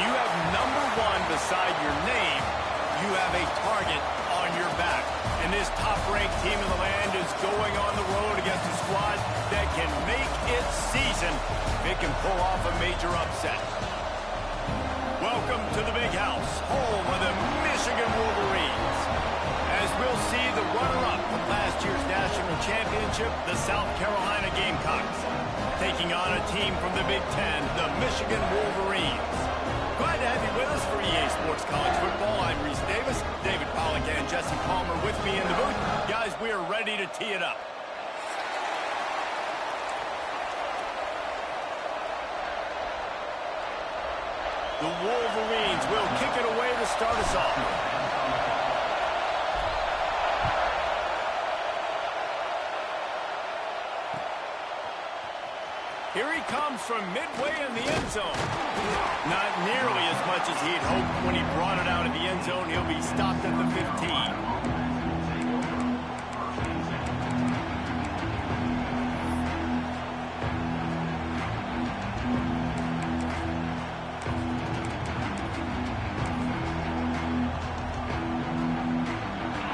you have number 1 beside your name, you have a target on your back. And this top-ranked team in the land is going on the road against a squad that can make its season if it can pull off a major upset. Welcome to the Big House, home of the Michigan Wolverines. As we'll see the runner-up from last year's national championship, the South Carolina Gamecocks, taking on a team from the Big Ten, the Michigan Wolverines. Glad to have you with us for EA Sports College Football. I'm Reese Davis, David Pollack and Jesse Palmer with me in the booth. Guys, we are ready to tee it up. The Wolverines will kick it away to start us off. Here he comes from midway in the end zone. Not nearly as much as he'd hoped when he brought it out of the end zone. He'll be stopped at the 15.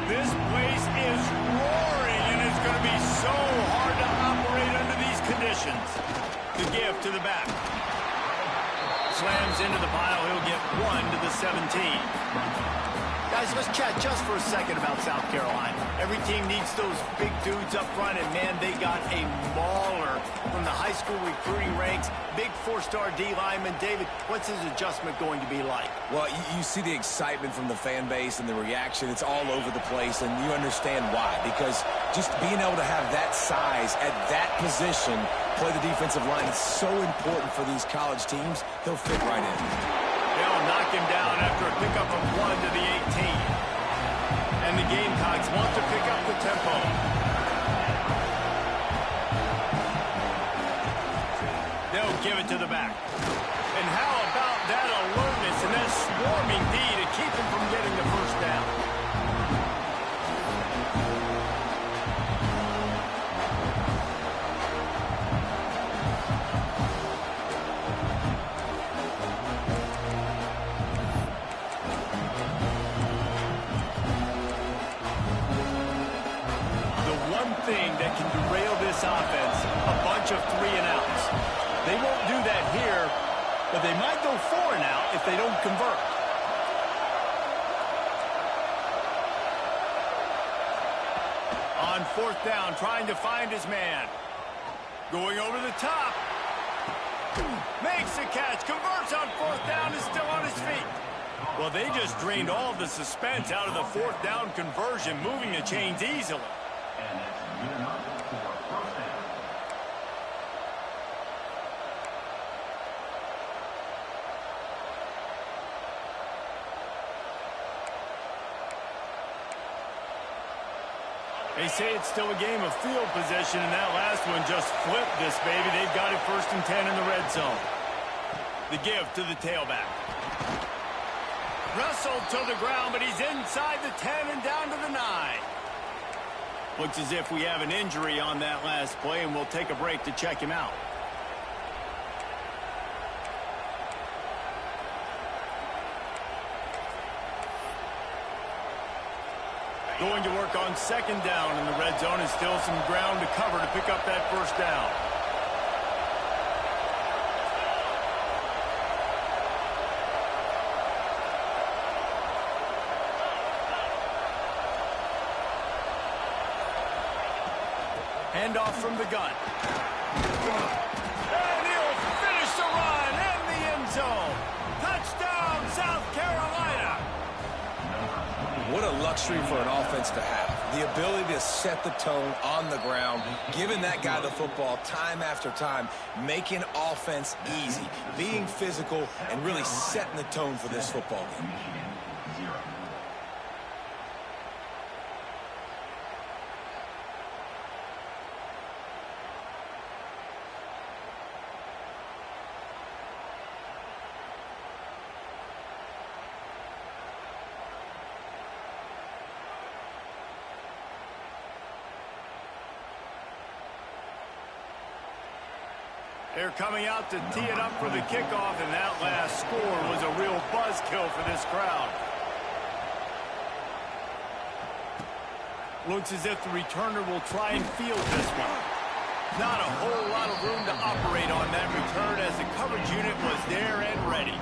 This place is roaring, and it's going to be so hard to operate under these conditions. The give to the back. Slams into the pile. He'll get 1 to the 17. Guys, let's chat just for a second about South Carolina. Every team needs those big dudes up front, and man, they got a mauler from the high school recruiting ranks. Big 4-star D lineman. David, what's his adjustment going to be like? Well, you see the excitement from the fan base and the reaction. It's all over the place, and you understand why. Because just being able to have that size at that position, play the defensive line, is so important for these college teams. He'll fit right in. They'll knock him down after a pickup of 1 to the 18. And the Gamecocks want to pick up the tempo. They'll give it to the back. And how about that alertness and that swarming D to keep him from getting the first down? Thing that can derail this offense, a bunch of 3-and-outs. They won't do that here, but they might go 4-and-out if they don't convert. On 4th down, trying to find his man. Going over the top. Makes the catch, converts on 4th down, is still on his feet. Well, they just drained all the suspense out of the 4th down conversion, moving the chains easily. They say it's still a game of field position, and that last one just flipped this baby. They've got it 1st and 10 in the red zone. The give to the tailback. Wrestled to the ground, but he's inside the 10 and down to the 9. Looks as if we have an injury on that last play, and we'll take a break to check him out. Going to work on 2nd down in the red zone, and still some ground to cover to pick up that 1st down. Handoff from the gun. And he'll finish the run in the end zone. Touchdown, South Carolina. What a luxury for an offense to have. The ability to set the tone on the ground, giving that guy the football time after time, making offense easy, being physical, and really setting the tone for this football game. They're coming out to tee it up for the kickoff, and that last score was a real buzzkill for this crowd. Looks as if the returner will try and field this one. Not a whole lot of room to operate on that return as the coverage unit was there and ready.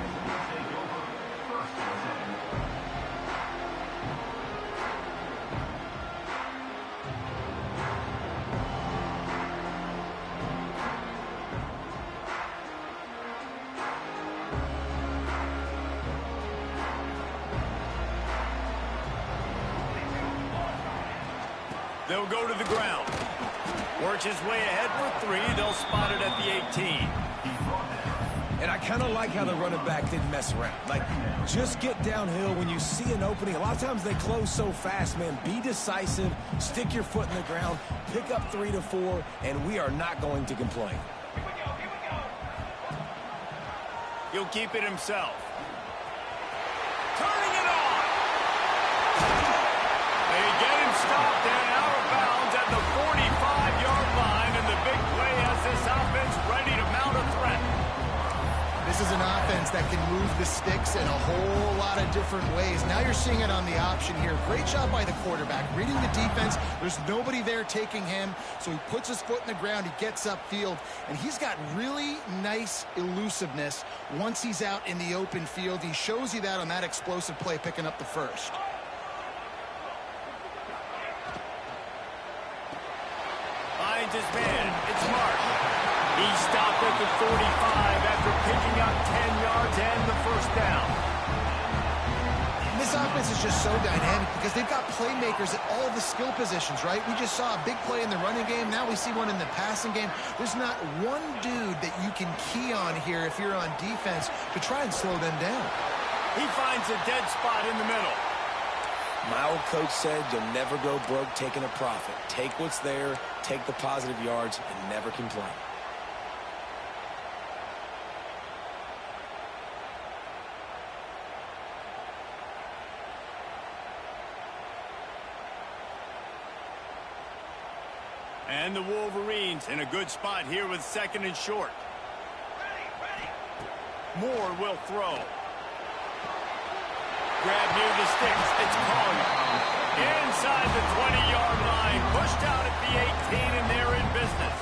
They'll go to the ground. Works his way ahead for 3. They'll spot it at the 18. And I kind of like how the running back didn't mess around. Like, just get downhill when you see an opening. A lot of times they close so fast, man. Be decisive, stick your foot in the ground, pick up 3 to 4, and we are not going to complain. He'll keep it himself. Turning it on. They get him stopped and out of bounds at the 45-yard line, and the big play has this offense ready to mount a threat. This is an offense that can move the sticks in a whole lot of different ways. Now you're seeing it on the option here. Great job by the quarterback. Reading the defense, there's nobody there taking him, so he puts his foot in the ground, he gets upfield, and he's got really nice elusiveness once he's out in the open field. He shows you that on that explosive play, picking up the first. Finds his man. It's Mark. He stopped at the 45 after picking up 10 yards and the first down. And this offense is just so dynamic because they've got playmakers at all the skill positions, right? We just saw a big play in the running game. Now we see one in the passing game. There's not one dude that you can key on here if you're on defense to try and slow them down. He finds a dead spot in the middle. My old coach said you'll never go broke taking a profit. Take what's there, take the positive yards, and never complain. And the Wolverines in a good spot here with 2nd and short. Moore will throw. Grab near the sticks. It's Collier. Inside the 20-yard line. Pushed out at the 18, and they're in business.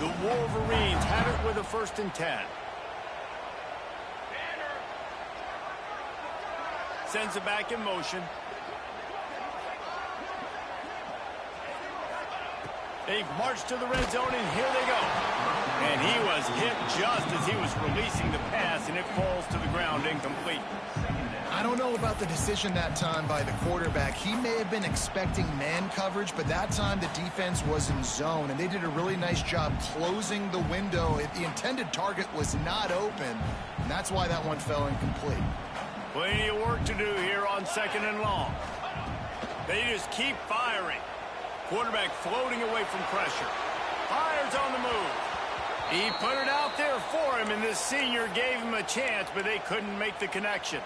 The Wolverines have it with a 1st and 10. Sends it back in motion. They've marched to the red zone, and here they go. And he was hit just as he was releasing the pass, and it falls to the ground incomplete. I don't know about the decision that time by the quarterback. He may have been expecting man coverage, but that time the defense was in zone, and they did a really nice job closing the window. The intended target was not open, and that's why that one fell incomplete. Plenty of work to do here on 2nd and long. They just keep firing. Quarterback floating away from pressure. Fires on the move. He put it out there for him, and this senior gave him a chance, but they couldn't make the connection.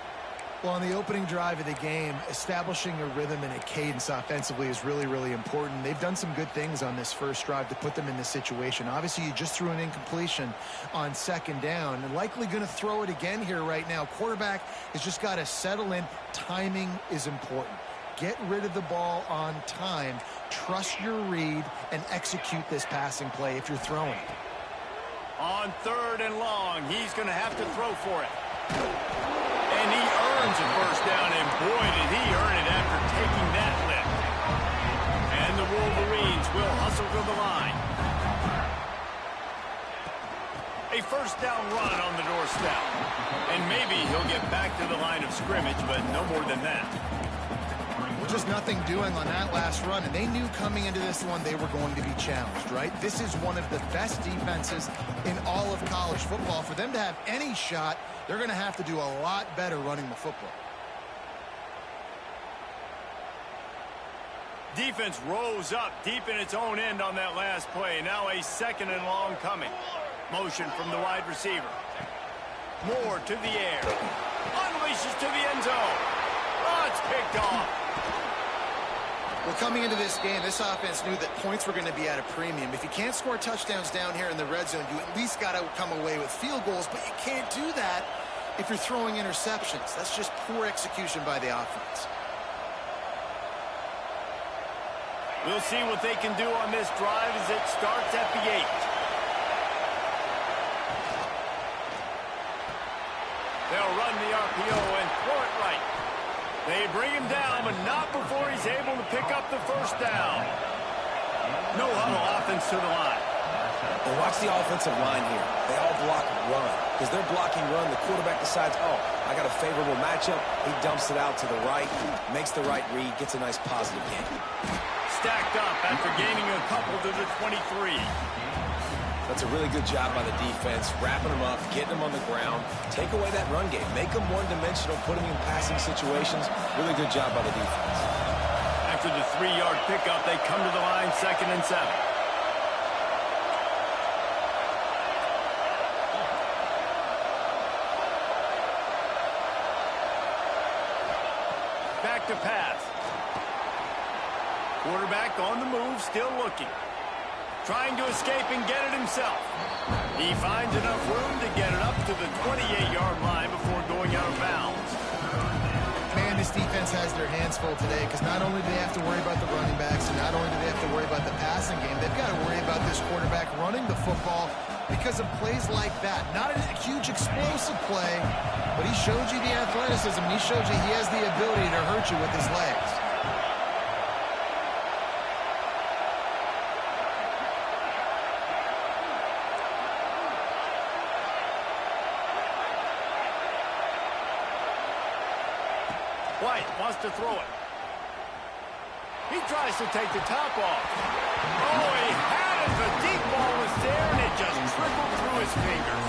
Well, on the opening drive of the game, establishing a rhythm and a cadence offensively is really, really important. They've done some good things on this first drive to put them in this situation. Obviously, you just threw an incompletion on 2nd down, and likely going to throw it again here right now. Quarterback has just got to settle in. Timing is important. Get rid of the ball on time. Trust your read and execute this passing play if you're throwing. On 3rd and long, he's going to have to throw for it. And he earns a 1st down, and boy, did he earn it after taking that lift. And the Wolverines will hustle to the line. A 1st down run on the doorstep. And maybe he'll get back to the line of scrimmage, but no more than that. Just nothing doing on that last run, and they knew coming into this one they were going to be challenged, right? This is one of the best defenses in all of college football. For them to have any shot, they're going to have to do a lot better running the football. Defense rose up deep in its own end on that last play. Now a 2nd and long coming. Motion from the wide receiver. Moore to the air. Unleashes to the end zone. Oh, it's picked off. Well, coming into this game, this offense knew that points were going to be at a premium. If you can't score touchdowns down here in the red zone, you at least got to come away with field goals, but you can't do that if you're throwing interceptions. That's just poor execution by the offense. We'll see what they can do on this drive as it starts at the 8. They'll run the RPO and throw it right. They bring him down, but not before he's able to pick up the first down. No huddle offense to the line. And watch the offensive line here. They all block run. Because they're blocking run, the quarterback decides, oh, I got a favorable matchup. He dumps it out to the right, makes the right read, gets a nice positive gain. Stacked up after gaining a couple to the 23. That's a really good job by the defense, wrapping them up, getting them on the ground. Take away that run game. Make them one-dimensional, put them in passing situations. Really good job by the defense. After the 3-yard pickup, they come to the line 2nd and 7. Back to pass. Quarterback on the move, still looking. Trying to escape and get it himself. He finds enough room to get it up to the 28-yard line before going out of bounds. Man, this defense has their hands full today because not only do they have to worry about the running backs and not only do they have to worry about the passing game, they've got to worry about this quarterback running the football because of plays like that. Not a huge explosive play, but he showed you the athleticism. He showed you he has the ability to hurt you with his legs. White wants to throw it. He tries to take the top off. Oh, he had it. The deep ball was there, and it just trickled through his fingers.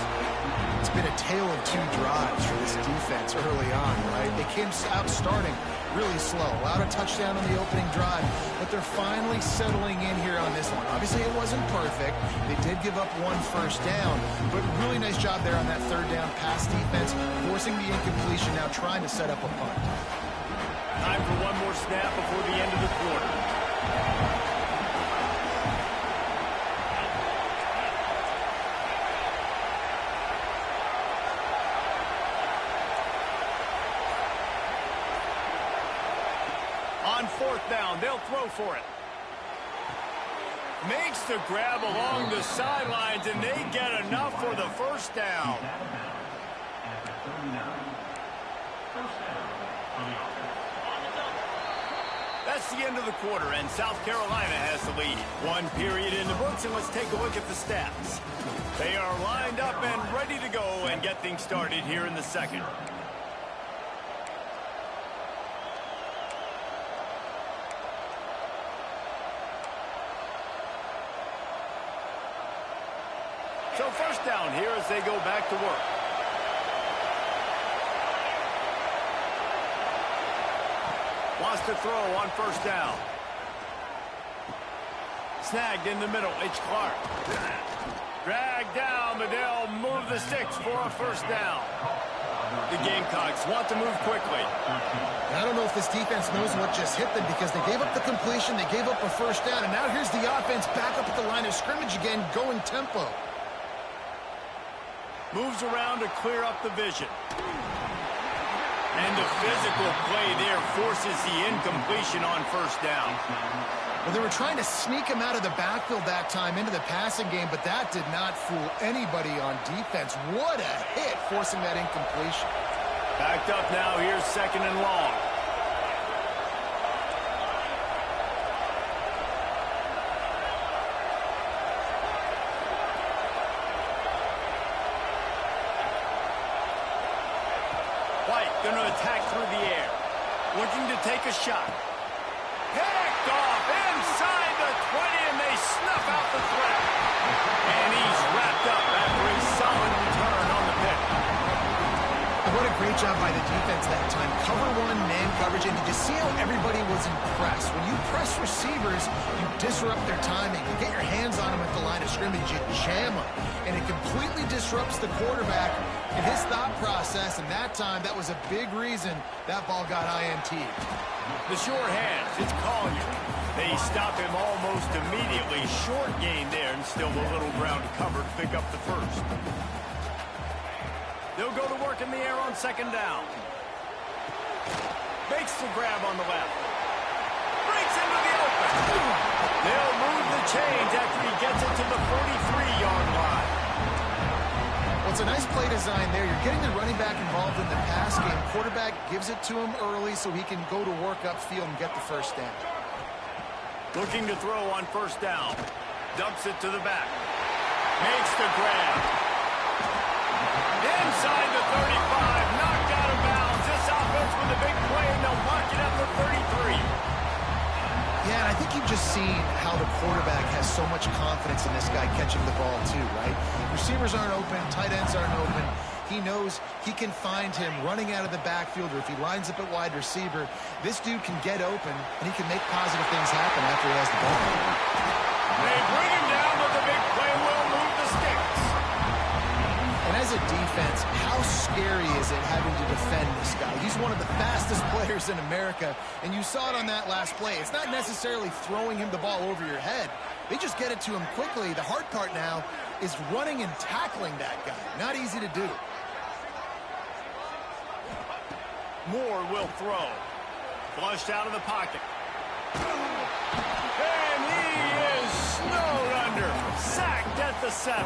It's been a tale of 2 drives for this defense early on, right? They came out starting really slow. Allowed a touchdown on the opening drive, but they're finally settling in here on this one. Obviously, it wasn't perfect. They did give up 1 first down, but really nice job there on that 3rd down pass defense, forcing the incompletion, now trying to set up a punt. Time for one more snap before the end of the quarter. On 4th down, they'll throw for it. Makes the grab along the sidelines, and they get enough for the first down. That's the end of the quarter, and South Carolina has the lead. 1 period in the books, and let's take a look at the stats. They are lined up and ready to go and get things started here in the 2nd. So first down here as they go back to work. Wants to throw on 1st down. Snagged in the middle. It's Clark. Dragged down, but they'll move the sticks for a 1st down. The Gamecocks want to move quickly. I don't know if this defense knows what just hit them because they gave up the completion, they gave up a 1st down, and now here's the offense back up at the line of scrimmage again, going tempo. Moves around to clear up the vision. And the physical play there forces the incompletion on 1st down. Well, they were trying to sneak him out of the backfield that time into the passing game, but that did not fool anybody on defense. What a hit, forcing that incompletion. Backed up now, here's 2nd and long. White going to attack through the air. Looking to take a shot. Picked off inside the 20, and they snuff out the threat. And he's wrapped up after a solid return on the pick. What a great job by the defense that time. Cover 1, man coverage, and did you see how everybody was impressed? When you press receivers, you disrupt their timing. You get your hands on them at the line of scrimmage, you jam them. and it completely disrupts the quarterback and his thought process, and that time, that was a big reason that ball got INT. The sure hands, it's Collier. They stop him almost immediately. Short gain there, and still a little ground covered to pick up the first. They'll go to work in the air on second down. Makes the grab on the left. Breaks into the open. They'll move the chains after he gets it to the 43-yard line. Well, it's a nice play design there. You're getting the running back involved in the pass game. Quarterback gives it to him early so he can go to work upfield and get the first down. Looking to throw on first down. Dumps it to the back. Makes the grab. Inside the 35. Knocked out of bounds. This offense with a big play, and they'll mark it at the 33. Yeah, and I think you've just seen how the quarterback has so much confidence in this guy catching the ball too, right? Receivers aren't open. Tight ends aren't open. He knows he can find him running out of the backfield, or if he lines up at wide receiver, this dude can get open, and he can make positive things happen after he has the ball. They bring him down, but the big play will move the sticks. And as a defense, how scary is it having to defend this guy? He's one of the fastest players in America, and you saw it on that last play. It's not necessarily throwing him the ball over your head. They just get it to him quickly. The hard part now is running and tackling that guy. Not easy to do. Moore will throw. Flushed out of the pocket. And he is snowed under. Sacked at the 7.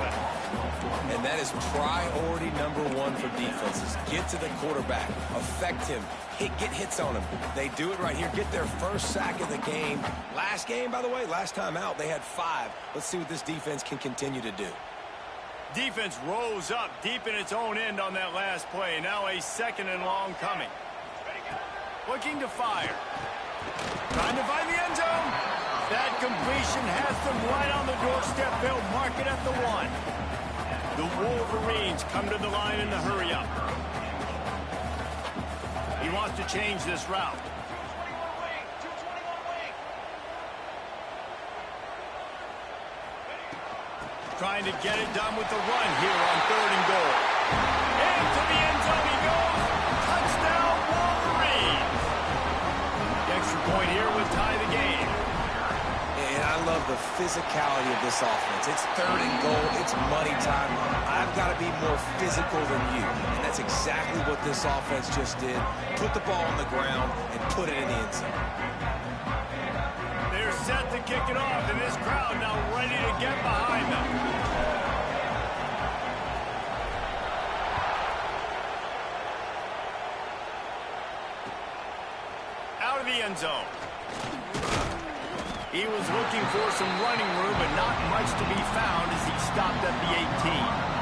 And that is priority number one for defenses. Get to the quarterback. Affect him. Get hits on him. They do it right here. Get their first sack of the game. Last game, by the way, last time out, they had 5. Let's see what this defense can continue to do. Defense rose up deep in its own end on that last play. Now a second and long coming. Looking to fire. Trying to find the end zone. That completion has them right on the doorstep. They'll mark it at the 1. The Wolverines come to the line in the hurry-up. He wants to change this route. Trying to get it done with the run here on 3rd and goal. Into the end zone he goes. Touchdown, Wolverines. The extra point here would tie the game. And I love the physicality of this offense. It's 3rd and goal. It's money time. I've got to be more physical than you. And that's exactly what this offense just did. Put the ball on the ground and put it in the end zone. They're set to kick it off, and this crowd now ready to get behind them. Out of the end zone. He was looking for some running room, but not much to be found as he stopped at the 18.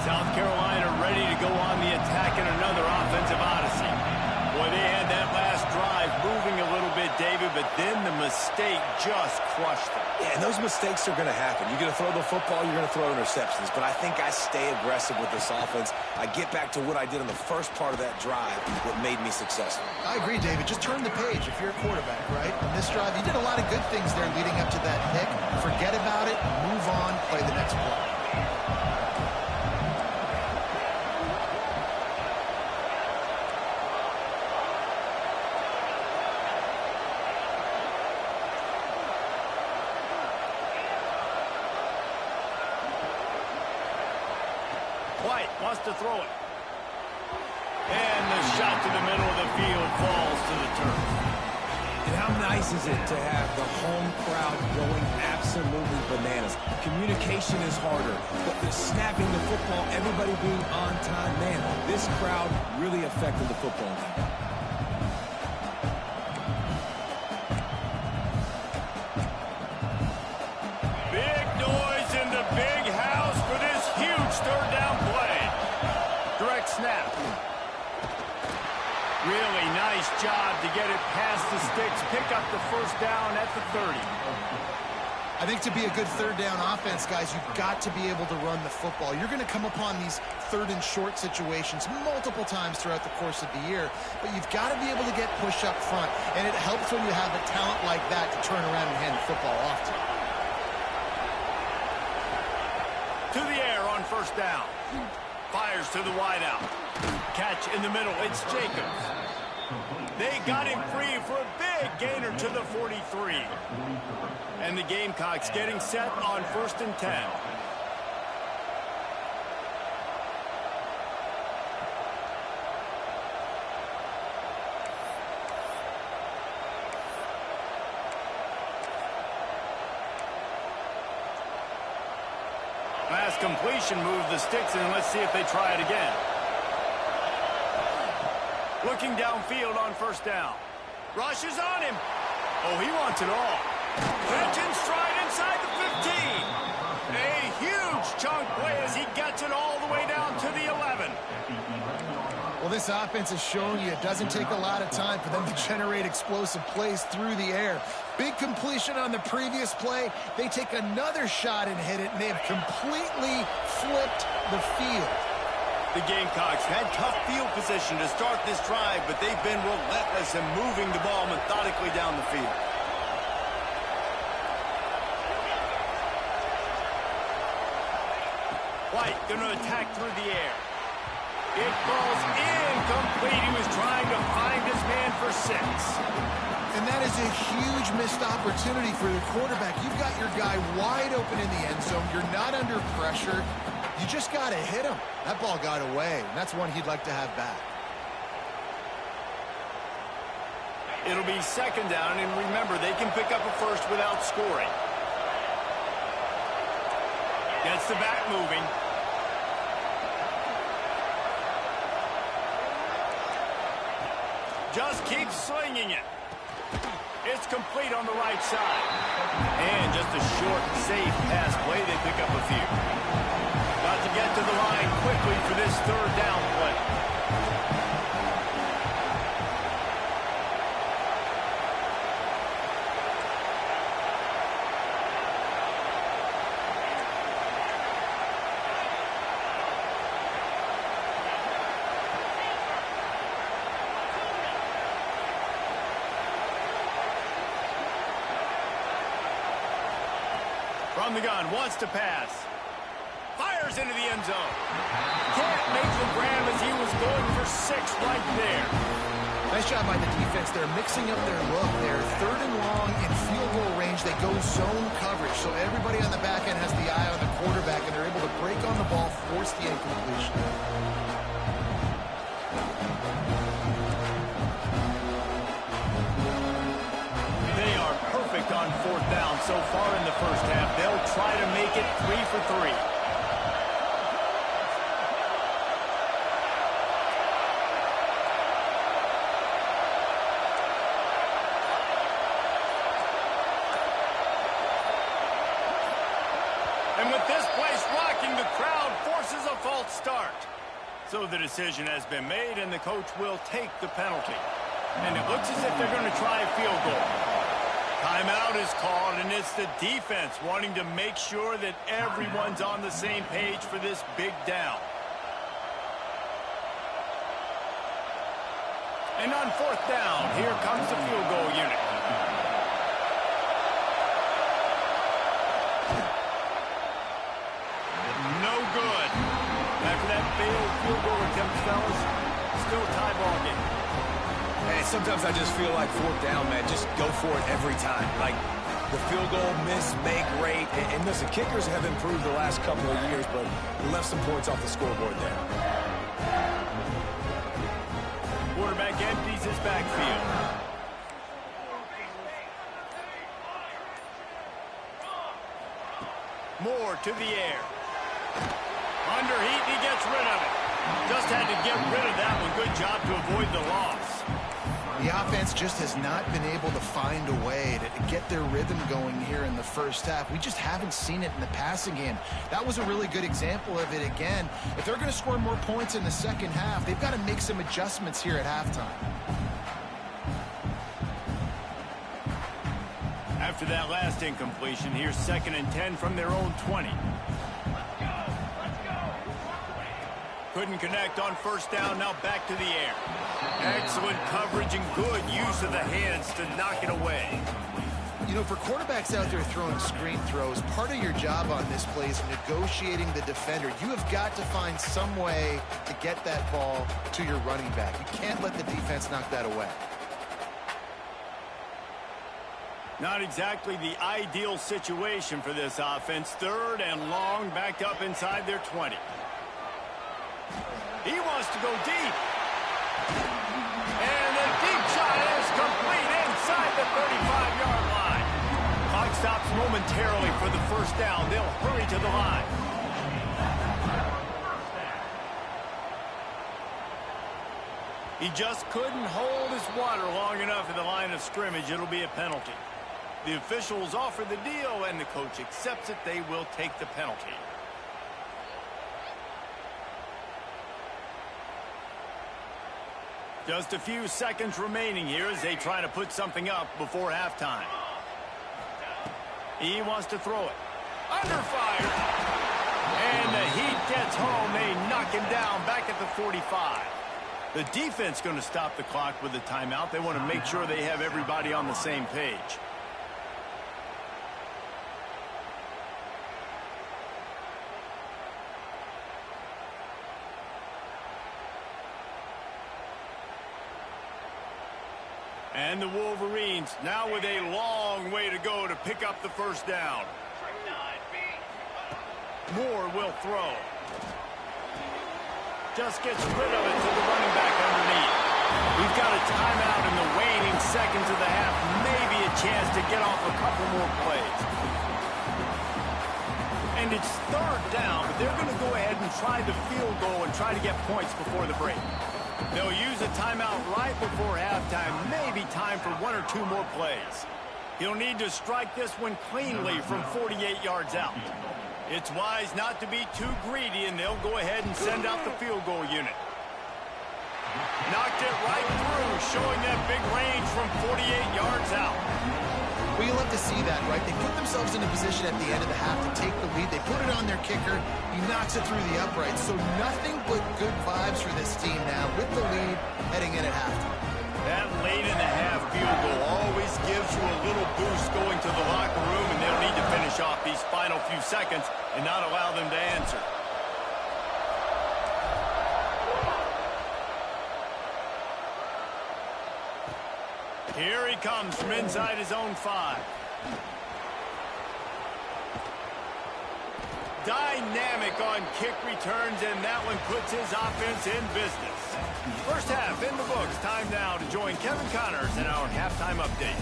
South Carolina ready to go on the attack in another offensive odyssey. Boy, they had that last drive moving a little bit, David, but then the mistake just crushed them. Yeah, and those mistakes are going to happen. You're going to throw the football, you're going to throw interceptions. But I think I stay aggressive with this offense. I get back to what I did in the first part of that drive, what made me successful. I agree, David. Just turn the page if you're a quarterback, right? On this drive, you did a lot of good things there leading up to that pick. Forget about it, move on, play the next play. White wants to throw it. And the shot to the middle of the field falls to the turf. And how nice is it to have the home crowd going absolutely bananas? Communication is harder, but the snapping the football, everybody being on time, man, this crowd really affected the football game. Big noise in the big house for this huge 3rd down play. Direct snap. Really nice job to get it past the sticks. Pick up the first down at the 30. I think to be a good third down offense, guys, you've got to be able to run the football. You're going to come upon these third and short situations multiple times throughout the course of the year, but you've got to be able to get push up front, and it helps when you have a talent like that to turn around and hand the football off to. To the air on first down. Fires to the wideout. Catch in the middle. It's Jacobs. They got him free for a big gainer to the 43. And the Gamecocks getting set on 1st and 10. Pass completion, move the sticks, and let's see if they try it again. Looking downfield on first down. Rushes on him. Oh, he wants it all. Pitch and stride inside the 15. A huge chunk play as he gets it all the way down to the 11. Well, this offense is showing you it doesn't take a lot of time for them to generate explosive plays through the air. Big completion on the previous play. They take another shot and hit it, and they have completely flipped the field. The Gamecocks had tough field position to start this drive, but they've been relentless in moving the ball methodically down the field. White going to attack through the air. It falls incomplete. He was trying to find his man for 6. And that is a huge missed opportunity for the quarterback. You've got your guy wide open in the end zone. You're not under pressure. You just got to hit him. That ball got away, and that's one he'd like to have back. It'll be 2nd down, and remember, they can pick up a first without scoring. Gets the back moving. Just keeps slinging it. It's complete on the right side. And just a short, safe pass play. They pick up a few. About to get to the line quickly for this 3rd down play. From the gun, wants to pass. Fires into the end zone. Can't make the grab as he was going for 6 right there. Nice job by the defense. They're mixing up their look. They're 3rd and long in field goal range. They go zone coverage, so everybody on the back end has the eye on the quarterback, and they're able to break on the ball, force the incompletion. On 4th down so far in the first half. They'll try to make it 3 for 3. And with this place rocking, the crowd forces a false start. So the decision has been made, and the coach will take the penalty. And it looks as if they're going to try a field goal. Timeout is called, and it's the defense wanting to make sure that everyone's on the same page for this big down. And on 4th down, here comes the field goal unit. No good. After that failed field goal attempt, fellas, still a tie ball game. Hey, sometimes I just feel like 4th down, man. Just go for it every time. Like the field goal miss, make rate. And listen, kickers have improved the last couple of years, but we left some points off the scoreboard there. Quarterback empties his backfield. Moore to the air. Under heat, he gets rid of it. Just had to get rid of that one. Good job to avoid the loss. The offense just has not been able to find a way to get their rhythm going here in the first half. We just haven't seen it in the passing game. That was a really good example of it again. If they're going to score more points in the second half, they've got to make some adjustments here at halftime. After that last incompletion, here's 2nd and 10 from their own 20. Couldn't connect on 1st down, now back to the air. Excellent coverage and good use of the hands to knock it away. You know, for quarterbacks out there throwing screen throws, part of your job on this play is negotiating the defender. You have got to find some way to get that ball to your running back. You can't let the defense knock that away. Not exactly the ideal situation for this offense. 3rd and long, backed up inside their 20. He wants to go deep. And the deep shot is complete inside the 35-yard line. Clock stops momentarily for the 1st down. They'll hurry to the line. He just couldn't hold his water long enough at the line of scrimmage. It'll be a penalty. The officials offer the deal, and the coach accepts it. They will take the penalty. Just a few seconds remaining here as they try to put something up before halftime. He wants to throw it. Under fire. And the heat gets home. They knock him down back at the 45. The defense going to stop the clock with a timeout. They want to make sure they have everybody on the same page. And the Wolverines now with a long way to go to pick up the 1st down. Moore will throw. Just gets rid of it to the running back underneath. We've got a timeout in the waning seconds of the half. Maybe a chance to get off a couple more plays. And it's 3rd down, but they're going to go ahead and try the field goal and try to get points before the break. They'll use a timeout right before halftime. Maybe time for 1 or 2 more plays. He'll need to strike this one cleanly from 48 yards out. It's wise not to be too greedy, and they'll go ahead and send out the field goal unit. Knocked it right through, showing that big range from 48 yards out. Well, you'll have to see that, right? They put themselves in a position at the end of the half to take the lead. They put it on their kicker. He knocks it through the uprights. So nothing but good vibes for this team now with the lead heading in at halftime. That late in the half field goal always gives you a little boost going to the locker room, and they'll need to finish off these final few seconds and not allow them to answer. Here he comes from inside his own 5. Dynamic on kick returns, and that one puts his offense in business. 1st half in the books. Time now to join Kevin Connors in our halftime update.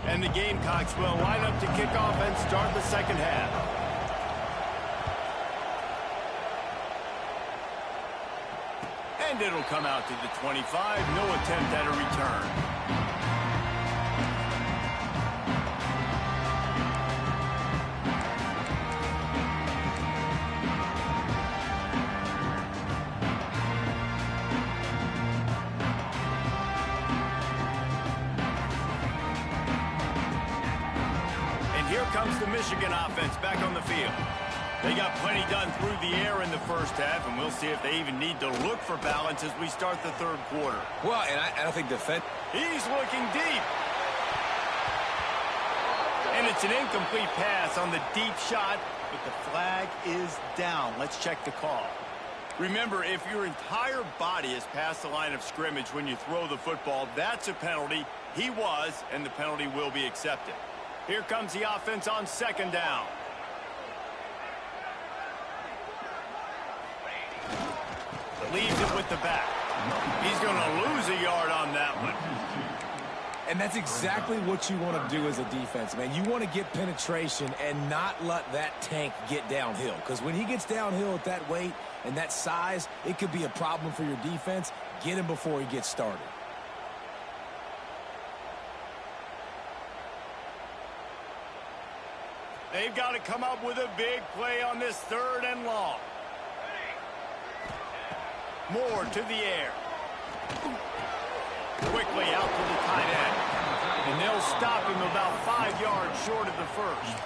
And the Gamecocks will line up to kick off and start the 2nd half. And it'll come out to the 25. No attempt at a return. Here comes the Michigan offense back on the field. They got plenty done through the air in the 1st half, and we'll see if they even need to look for balance as we start the 3rd quarter. Well, and I don't think He's looking deep. And it's an incomplete pass on the deep shot, but the flag is down. Let's check the call. Remember, if your entire body is past the line of scrimmage when you throw the football, that's a penalty. He was, and the penalty will be accepted. Here comes the offense on 2nd down. Leaves it with the back. He's going to lose a yard on that one. And that's exactly what you want to do as a defense, man. You want to get penetration and not let that tank get downhill. Because when he gets downhill at that weight and that size, it could be a problem for your defense. Get him before he gets started. They've got to come up with a big play on this 3rd and long. Moore to the air. Quickly out to the tight end. And they'll stop him about 5 yards short of the first.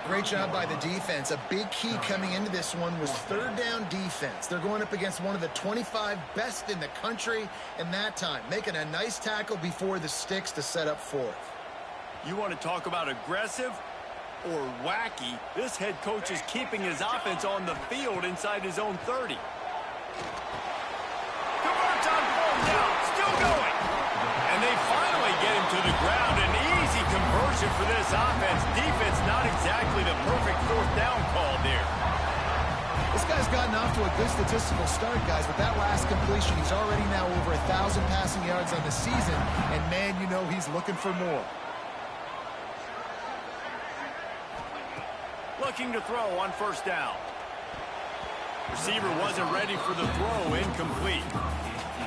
Great job by the defense. A big key coming into this one was 3rd down defense. They're going up against one of the 25 best in the country in that time, making a nice tackle before the sticks to set up 4th. You want to talk about aggressive or wacky? This head coach is keeping his offense on the field inside his own 30. Converts on 4th down, still going. And they finally get him to the ground. An easy conversion for this offense. Defense not exactly the perfect 4th down call there. This guy's gotten off to a good statistical start, guys. With that last completion, he's already now over 1,000 passing yards on the season. And, man, you know he's looking for more. Looking to throw on 1st down. Receiver wasn't ready for the throw, incomplete.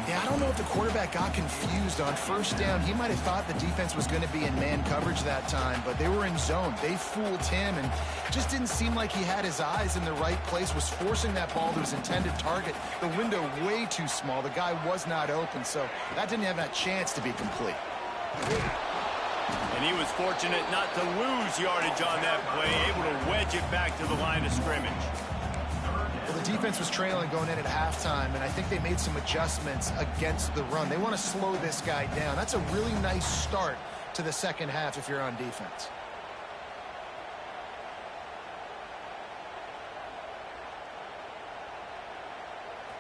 Yeah, I don't know if the quarterback got confused on 1st down. He might have thought the defense was going to be in man coverage that time, but they were in zone. They fooled him and just didn't seem like he had his eyes in the right place, was forcing that ball to his intended target. The window way too small. The guy was not open, so that didn't have that chance to be complete. And he was fortunate not to lose yardage on that play, able to wedge it back to the line of scrimmage. Well, the defense was trailing going in at halftime, and I think they made some adjustments against the run. They want to slow this guy down. That's a really nice start to the second half if you're on defense.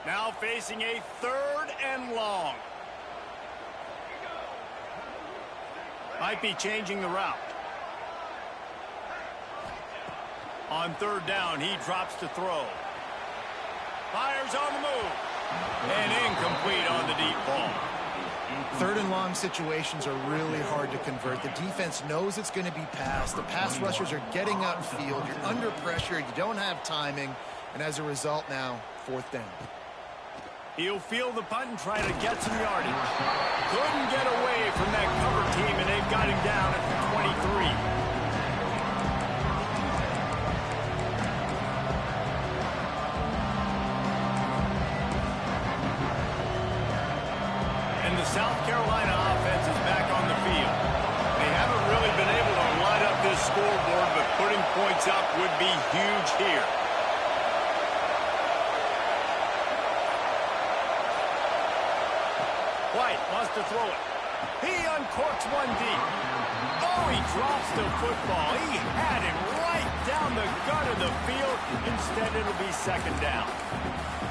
Now facing a 3rd and long. Might be changing the route. On 3rd down, he drops to throw. Fires on the move. And incomplete on the deep ball. 3rd and long situations are really hard to convert. The defense knows it's going to be passed. The pass rushers are getting upfield. You're under pressure. You don't have timing. And as a result now, 4th down. He'll field the punt and try to get some yardage. Couldn't get away from that cover team, and they've got him down at the 23. And the South Carolina offense is back on the field. They haven't really been able to light up this scoreboard, but putting points up would be huge here. White wants to throw it. He uncorks one deep. Oh, he drops the football. He had him right down the gut of the field. Instead, it'll be 2nd down.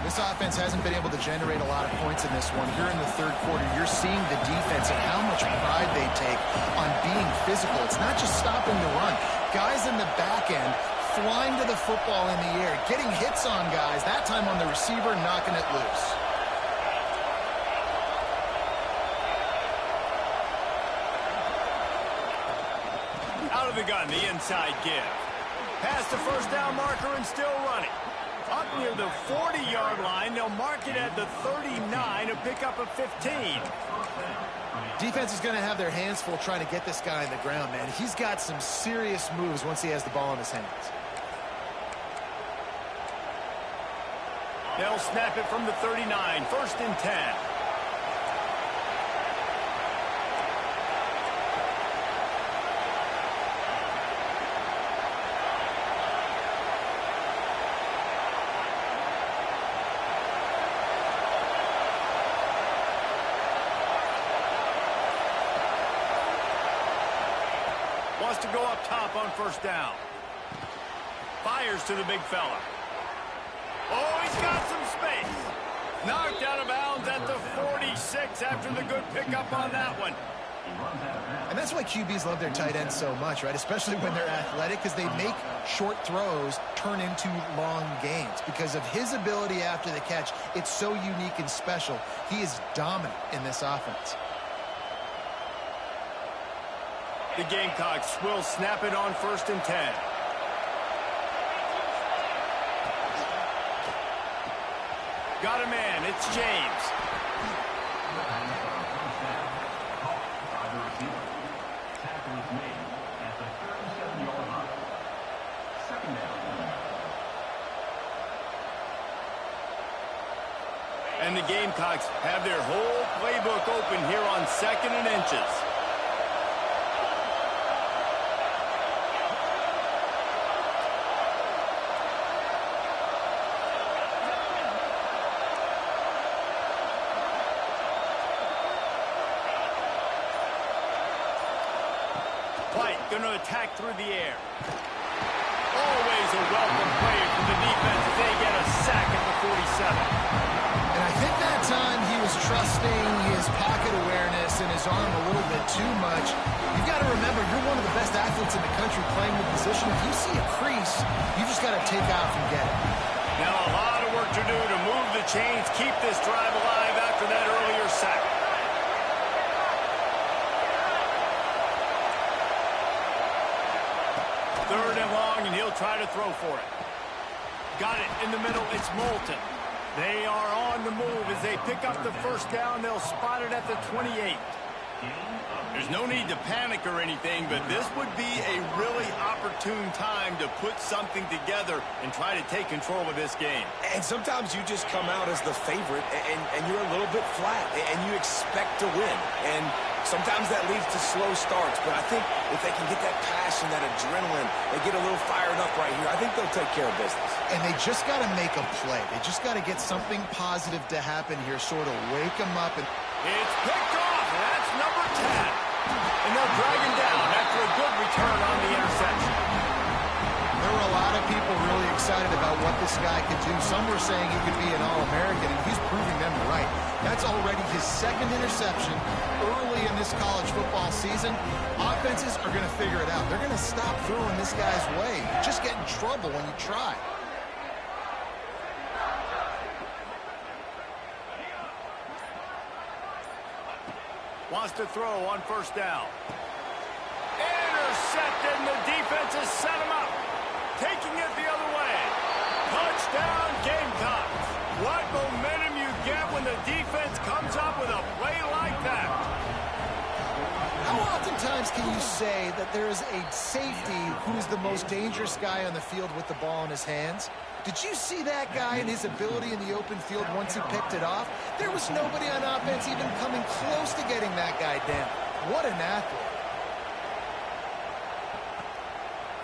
This offense hasn't been able to generate a lot of points in this one. Here in the 3rd quarter, you're seeing the defense and how much pride they take on being physical. It's not just stopping the run. Guys in the back end flying to the football in the air, getting hits on guys, that time on the receiver, knocking it loose. Out of the gun, the inside give. Past the 1st down marker and still running. Up near the 40-yard line, they'll mark it at the 39 to pick up a 15. Defense is going to have their hands full trying to get this guy on the ground, man. He's got some serious moves once he has the ball in his hands. They'll snap it from the 39, 1st and 10. Wants to go up top on 1st down. Fires to the big fella. Oh, he's got some space. Knocked out of bounds at the 46 after the good pickup on that one. And that's why QBs love their tight ends so much, right? Especially when they're athletic, because they make short throws turn into long gains. Because of his ability after the catch, it's so unique and special. He is dominant in this offense. The Gamecocks will snap it on 1st and 10. Got a man. It's James. And the Gamecocks have their whole playbook open here on 2nd and inches. White going to attack through the air. Always a welcome play for the defense as they get a sack at the 47. And I think that time he was trusting his pocket awareness and his arm a little bit too much. You've got to remember, you're one of the best athletes in the country playing the position. If you see a crease, you just got to take off and get it. Now a lot of work to do to move the chains, keep this drive alive after that earlier sack. Third and long, and he'll try to throw for it. Got it in the middle. It's Moulton. They are on the move as they pick up the first down. They'll spot it at the 28. There's no need to panic or anything, but this would be a really opportune time to put something together and try to take control of this game. And sometimes you just come out as the favorite, and you're a little bit flat, and you expect to win. And sometimes that leads to slow starts, but I think if they can get that passion, that adrenaline, they get a little fired up right here, I think they'll take care of business. And they just got to make a play. They just got to get something positive to happen here, sort of wake them up. And it's picked off, and that's number 10. And they'll drag him down after a good return on the interception. There were a lot of people really excited about what this guy could do. Some were saying he could be an All-American, and he's proving them right. That's already his 2nd interception early in this college football season. Offenses are going to figure it out. They're going to stop throwing this guy's way. You just get in trouble when you try. Wants to throw on first down. Intercepted, and the defense has set him up. Taking it the other way. Touchdown, Gamecocks. What momentum you get when the defense comes up with a play like that. How oftentimes can you say that there is a safety who is the most dangerous guy on the field with the ball in his hands? Did you see that guy and his ability in the open field once he picked it off? There was nobody on offense even coming close to getting that guy down. What an athlete.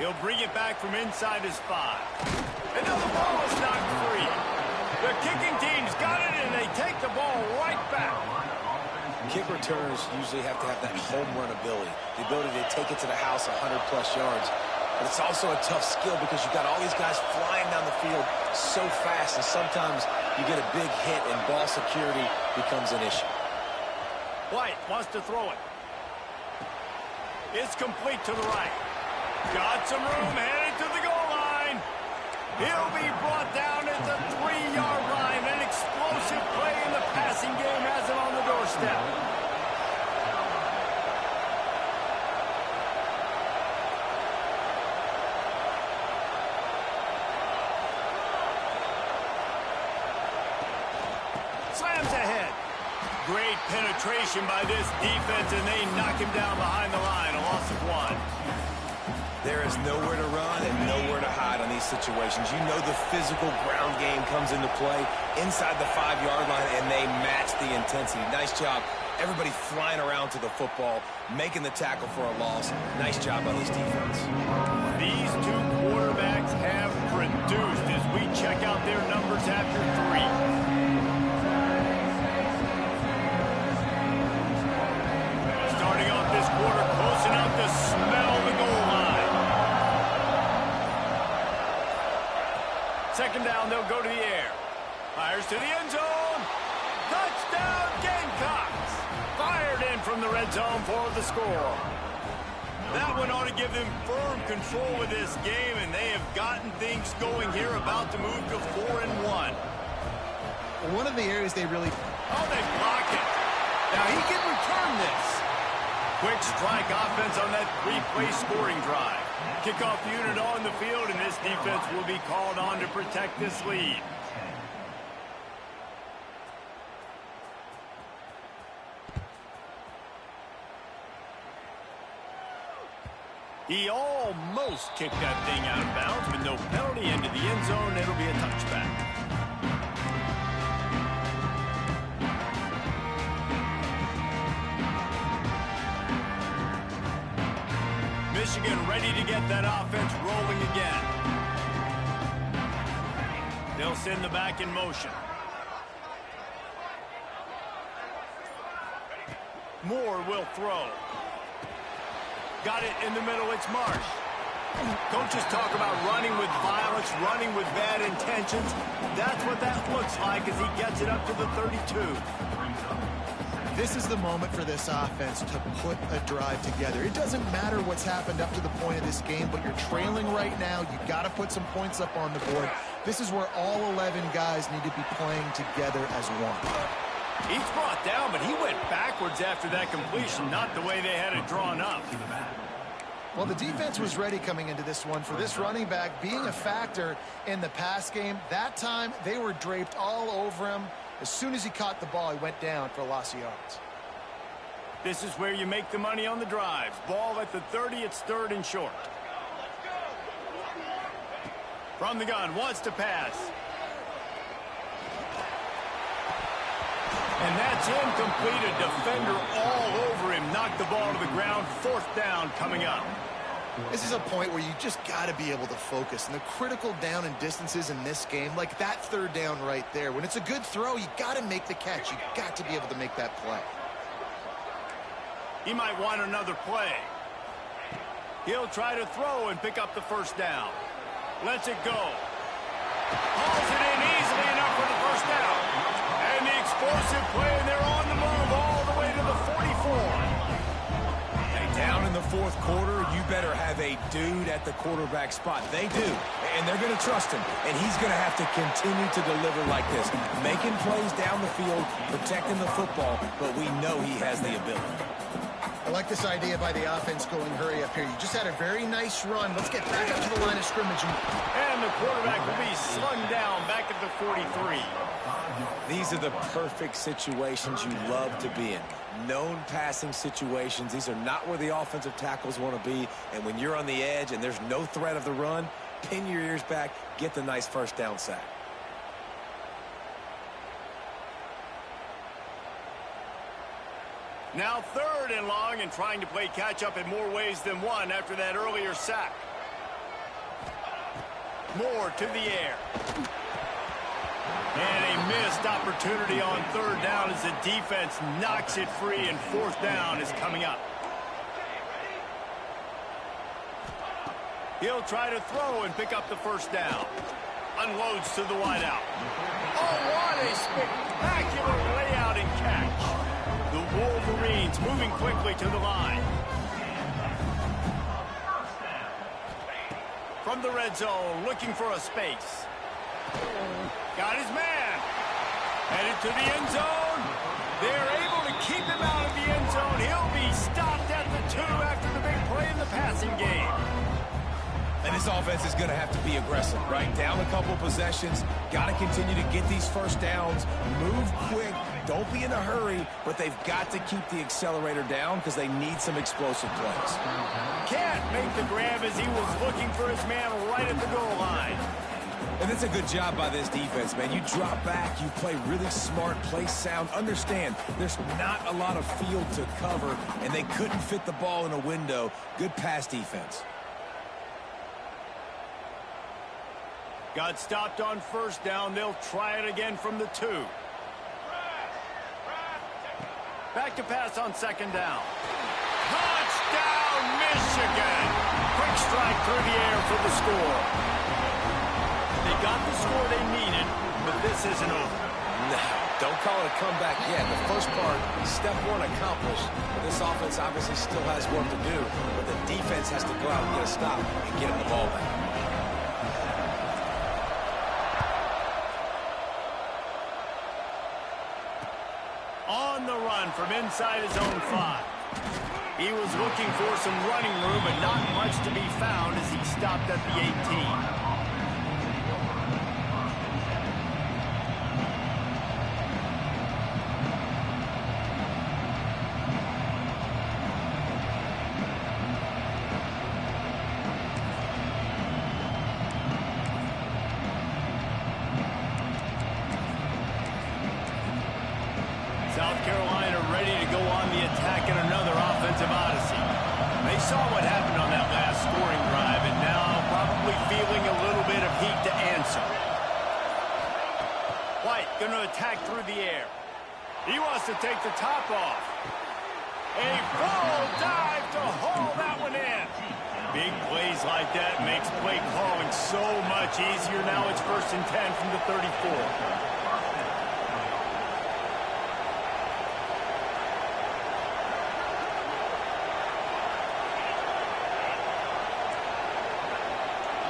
He'll bring it back from inside his 5. And now the ball is knocked free. The kicking team's got it, and they take the ball right back. Kick returners usually have to have that home run ability, the ability to take it to the house 100-plus yards. But it's also a tough skill because you've got all these guys flying down the field so fast, and sometimes you get a big hit and ball security becomes an issue. White wants to throw it. It's complete to the right. Got some room, headed to the goal line. He'll be brought down at the 3-yard line. An explosive play in the passing game has him on the doorstep. Slams ahead. Great penetration by this defense, and they knock him down behind the line. A loss of 1. There is nowhere to run and nowhere to hide on these situations. You know the physical ground game comes into play inside the 5-yard line, and they match the intensity. Nice job. Everybody flying around to the football, making the tackle for a loss. Nice job on this defense. These two quarterbacks have produced as we check out their numbers after 3. Starting off this quarter close enough to smell the goal line. Second down, they'll go to the air. Fires to the end zone. Touchdown, Gamecocks. Fired in from the red zone for the score. That one ought to give them firm control of this game, and they have gotten things going here, about to move to 4-1. Well, one of the areas they really... Oh, they block it. Now he can return this. Quick strike offense on that 3-play scoring drive. Kickoff unit on the field, and this defense will be called on to protect this lead. He almost kicked that thing out of bounds, but no penalty into the end zone. It'll be a touchback. Michigan ready to get that offense rolling again. They'll send the back in motion. Moore will throw. Got it in the middle. It's Marsh. Coaches talk about running with violence, running with bad intentions. That's what that looks like as he gets it up to the 32. This is the moment for this offense to put a drive together. It doesn't matter what's happened up to the point of this game, but you're trailing right now. You've got to put some points up on the board. This is where all 11 guys need to be playing together as one. He's brought down, but he went backwards after that completion, not the way they had it drawn up. Well, the defense was ready coming into this one for this running back being a factor in the pass game. That time, they were draped all over him. As soon as he caught the ball, he went down for a loss of yards. This is where you make the money on the drives. Ball at the 30, it's 3rd and short. From the gun, wants to pass. And that's incomplete. A defender all over him. Knocked the ball to the ground. 4th down coming up. This is a point where you just got to be able to focus. And the critical down and distances in this game, like that 3rd down right there, when it's a good throw, you got to make the catch. You got to be able to make that play. He might want another play. He'll try to throw and pick up the 1st down. Lets it go. Hauls it in easily enough for the 1st down. And the explosive play, and they're on the move all the way to the 44. Down in the 4th quarter, you better have a dude at the quarterback spot. They do, and they're going to trust him, and he's going to have to continue to deliver like this, making plays down the field, protecting the football, but we know he has the ability. I like this idea by the offense going hurry up here. You just had a very nice run. Let's get back up to the line of scrimmage. And the quarterback will be slung down back at the 43. These are the perfect situations you love to be in. Known passing situations. These are not where the offensive tackles want to be. And when you're on the edge and there's no threat of the run, pin your ears back, get the nice 1st down sack. Now 3rd and long, and trying to play catch-up in more ways than one after that earlier sack. Moore to the air. And a missed opportunity on 3rd down as the defense knocks it free, and 4th down is coming up. He'll try to throw and pick up the 1st down. Unloads to the wideout. Oh, what a spectacular layout and catch. The Wolverines moving quickly to the line. From the red zone, looking for a space. Got his man. Headed to the end zone. They're able to keep him out of the end zone. He'll be stopped at the 2 after the big play in the passing game. And this offense is going to have to be aggressive, right? Down a couple possessions. Got to continue to get these 1st downs. Move quick. Don't be in a hurry, but they've got to keep the accelerator down because they need some explosive plays. Can't make the grab as he was looking for his man right at the goal line. And it's a good job by this defense, man. You drop back, you play really smart, play sound. Understand, there's not a lot of field to cover, and they couldn't fit the ball in a window. Good pass defense. Got stopped on 1st down. They'll try it again from the 2. Back to pass on 2nd down. Touchdown, Michigan! Quick strike through the air for the score. They got the score they needed, but this isn't over. No, don't call it a comeback yet. The first part, step 1 accomplished. This offense obviously still has work to do, but the defense has to go out and get a stop and get him the ball back. On the run from inside his own 5. He was looking for some running room, but not much to be found as he stopped at the 18. South Carolina ready to go on the attack in another offensive odyssey. They saw what happened on that last going to attack through the air. He wants to take the top off. A full dive to haul that one in. Big plays like that makes play calling so much easier. Now it's 1st and 10 from the 34.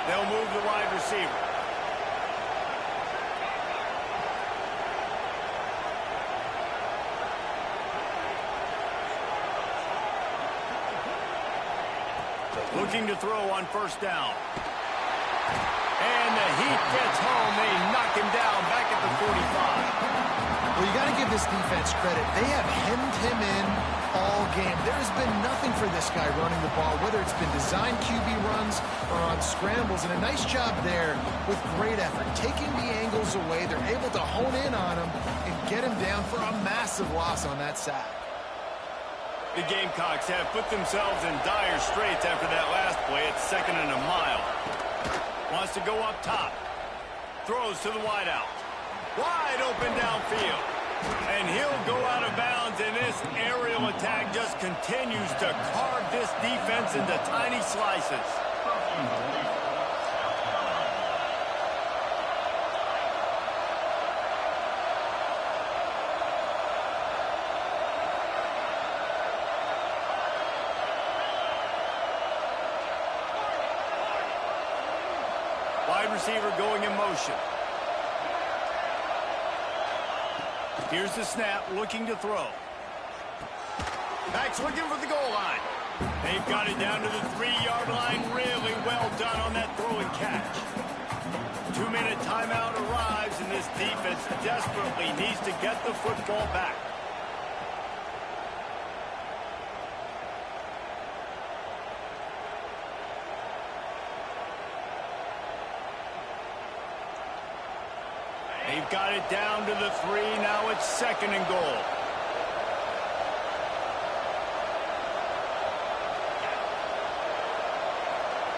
They'll move the wide receiver. Looking to throw on 1st down. And the heat gets home. They knock him down back at the 45. Well, you got to give this defense credit. They have hemmed him in all game. There's been nothing for this guy running the ball, whether it's been designed QB runs or on scrambles. And a nice job there with great effort. Taking the angles away, they're able to hone in on him and get him down for a massive loss on that sack. The Gamecocks have put themselves in dire straits after that last play. It's 2nd and a mile. Wants to go up top. Throws to the wideout. Wide open downfield. And he'll go out of bounds, and this aerial attack just continues to carve this defense into tiny slices. Wide receiver going in motion. Here's the snap, looking to throw. Back's looking for the goal line. They've got it down to the 3-yard line. Really well done on that throw and catch. 2-minute timeout arrives, and this defense desperately needs to get the football back. They've got it down to the 3. Now it's 2nd and goal.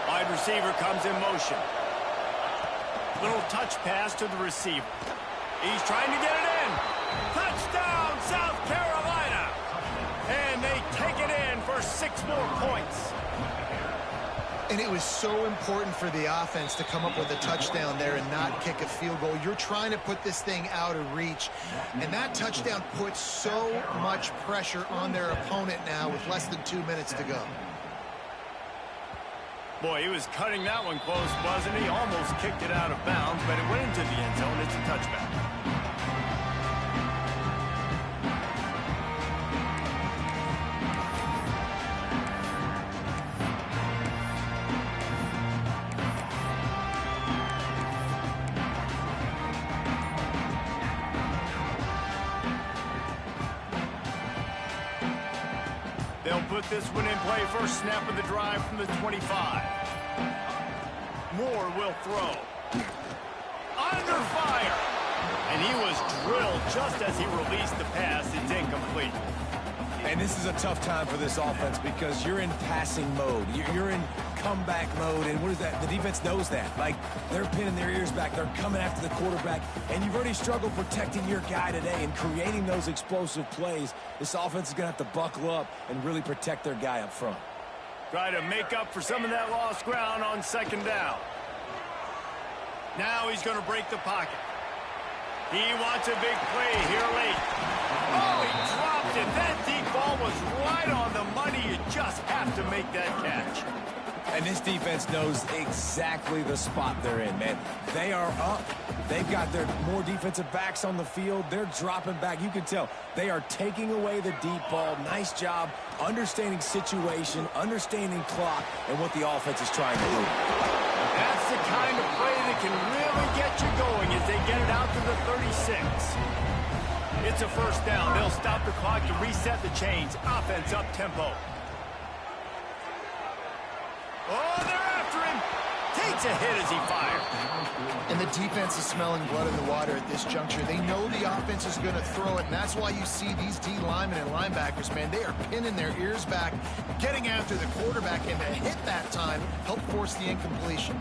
Wide receiver comes in motion. Little touch pass to the receiver. He's trying to get it in. Touchdown, South Carolina. And they take it in for 6 more points. And it was so important for the offense to come up with a touchdown there and not kick a field goal. You're trying to put this thing out of reach. And that touchdown puts so much pressure on their opponent now with less than 2 minutes to go. Boy, he was cutting that one close, wasn't he? Almost kicked it out of bounds, but it went into the end zone. It's a touchback. They'll put this one in play. First snap of the drive from the 25. Moore will throw. Under fire. And he was drilled just as he released the pass. It's incomplete. And this is a tough time for this offense because you're in passing mode. You're in comeback mode. And what is that? The defense knows that. Like, they're pinning their ears back. They're coming after the quarterback. And you've already struggled protecting your guy today and creating those explosive plays. This offense is going to have to buckle up and really protect their guy up front. Try to make up for some of that lost ground on 2nd down. Now he's going to break the pocket. He wants a big play here late. Oh, he dropped it. That deep ball was right on the money. You just have to make that catch. And this defense knows exactly the spot they're in, man. They are up. They've got their more defensive backs on the field. They're dropping back. You can tell they are taking away the deep ball. Nice job understanding situation, understanding clock, and what the offense is trying to do. That's the kind of play that can really get you going as they get it out to the 36. It's a first down. They'll stop the clock to reset the chains. Offense up tempo. Oh, they're after him. Takes a hit as he fired. And the defense is smelling blood in the water at this juncture. They know the offense is going to throw it, and that's why you see these D linemen and linebackers, man, they are pinning their ears back, getting after the quarterback, and to hit that time, help force the incompletion.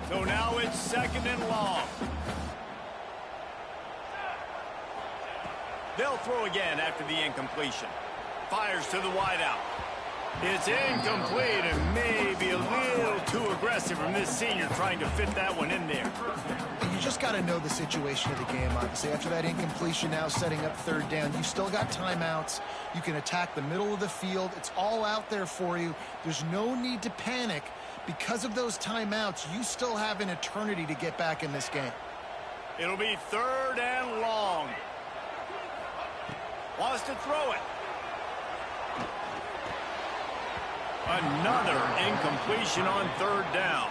So now it's 2nd and long. They'll throw again after the incompletion. Fires to the wideout. It's incomplete and maybe a little too aggressive from this senior trying to fit that one in there. You just got to know the situation of the game, obviously. After that incompletion, now setting up 3rd down, you've still got timeouts. You can attack the middle of the field. It's all out there for you. There's no need to panic. Because of those timeouts, you still have an eternity to get back in this game. It'll be 3rd and long. Wants to throw it. Another incompletion on 3rd down.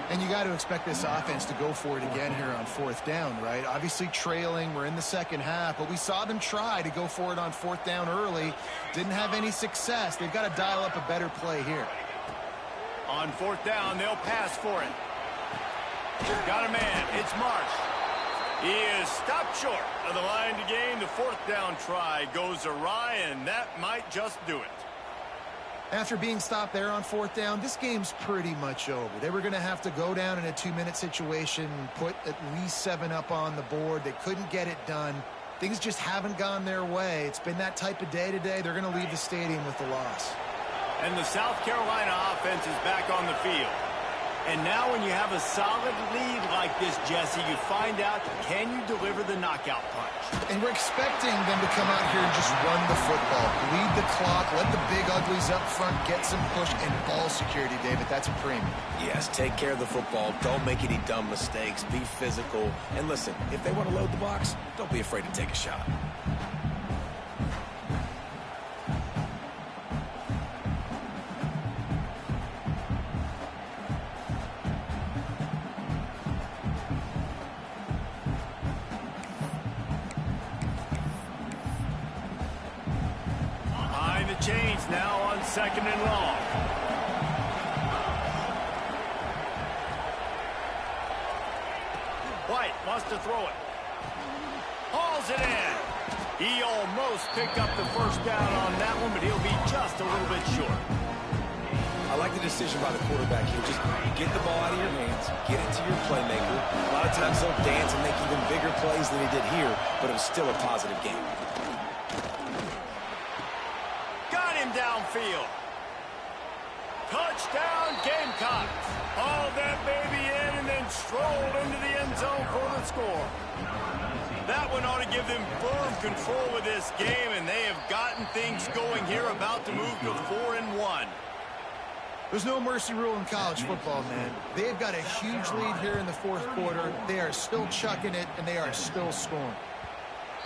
And you got to expect this offense to go for it again here on 4th down, right? Obviously trailing, we're in the 2nd half, but we saw them try to go for it on 4th down early. Didn't have any success. They've got to dial up a better play here. On 4th down, they'll pass for it. Got a man. It's Marsh. He is stopped short of the line to gain. The 4th down try goes awry, and that might just do it. After being stopped there on 4th down, this game's pretty much over. They were going to have to go down in a 2-minute situation, put at least 7 up on the board. They couldn't get it done. Things just haven't gone their way. It's been that type of day today. They're going to leave the stadium with the loss. And the South Carolina offense is back on the field. And now when you have a solid lead like this, Jesse, you find out, can you deliver the knockout punch? And we're expecting them to come out here and just run the football, lead the clock, let the big uglies up front get some push and ball security, David. That's a premium. Yes, take care of the football. Don't make any dumb mistakes. Be physical. And listen, if they want to load the box, don't be afraid to take a shot. Chains now on 2nd and long. White wants to throw it. Hauls it in. He almost picked up the 1st down on that one, but he'll be just a little bit short. I like the decision by the quarterback here. Just get the ball out of your hands, get it to your playmaker. A lot of times they'll dance and make even bigger plays than he did here, but it was still a positive game. Downfield. Touchdown Gamecocks. Hauled that baby in and then strolled into the end zone for the score. That one ought to give them firm control of this game, and they have gotten things going here, about to move to 4-1. There's no mercy rule in college football, man. They've got a huge lead here in the 4th quarter. They are still chucking it, and they are still scoring.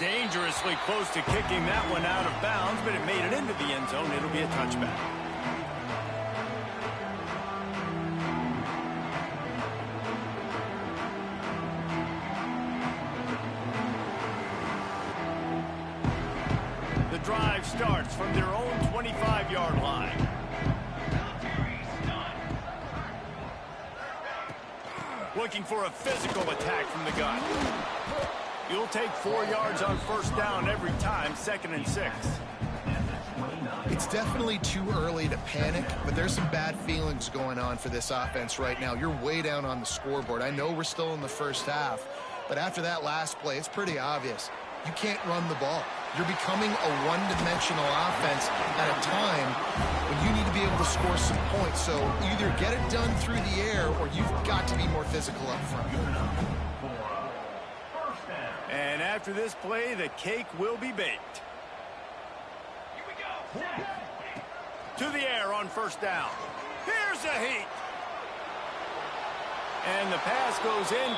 Dangerously close to kicking that one out of bounds, but it made it into the end zone. It'll be a touchback. The drive starts from their own 25-yard line. Looking for a physical attack from the gun. You'll take 4 yards on 1st down every time, 2nd and 6. It's definitely too early to panic, but there's some bad feelings going on for this offense right now. You're way down on the scoreboard. I know we're still in the 1st half, but after that last play, it's pretty obvious. You can't run the ball. You're becoming a one-dimensional offense at a time when you need to be able to score some points. So either get it done through the air or you've got to be more physical up front. And after this play, the cake will be baked. To the air on 1st down. Here's a heat. And the pass goes in.